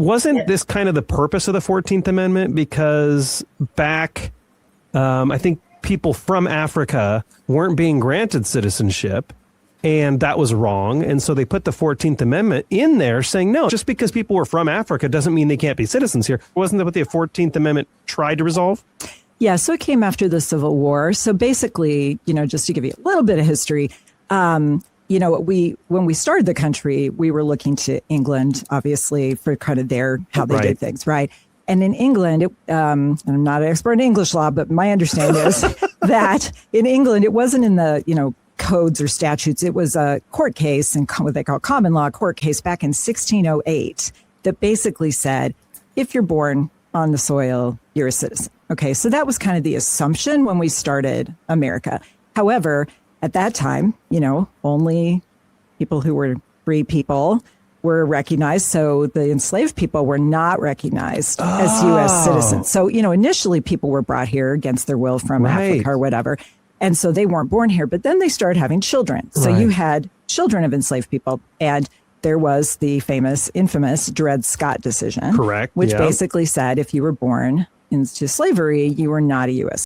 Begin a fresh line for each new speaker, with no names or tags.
Wasn't this kind of the purpose of the 14th Amendment? Because back, I think people from Africa weren't being granted citizenship, and that was wrong. And so they put the 14th Amendment in there saying, no, just because people were from Africa doesn't mean they can't be citizens here. Wasn't that what the 14th Amendment tried to resolve?
Yeah, so it came after the Civil War. So basically, just to give you a little bit of history, when we started the country, we were looking to England, obviously, for kind of how they did things, right? And in England, I'm not an expert in English law, but my understanding is that in England, it wasn't in the, codes or statutes. It was a court case, and what they call common law court case back in 1608 that basically said, if you're born on the soil, you're a citizen. Okay, so that was kind of the assumption when we started America. However, at that time, only people who were free people were recognized. So the enslaved people were not recognized as U.S. citizens. So, initially people were brought here against their will from Africa or whatever. And so they weren't born here. But then they started having children. So you had children of enslaved people. And there was the infamous Dred Scott decision.
Correct.
Which basically said if you were born into slavery, you were not a U.S.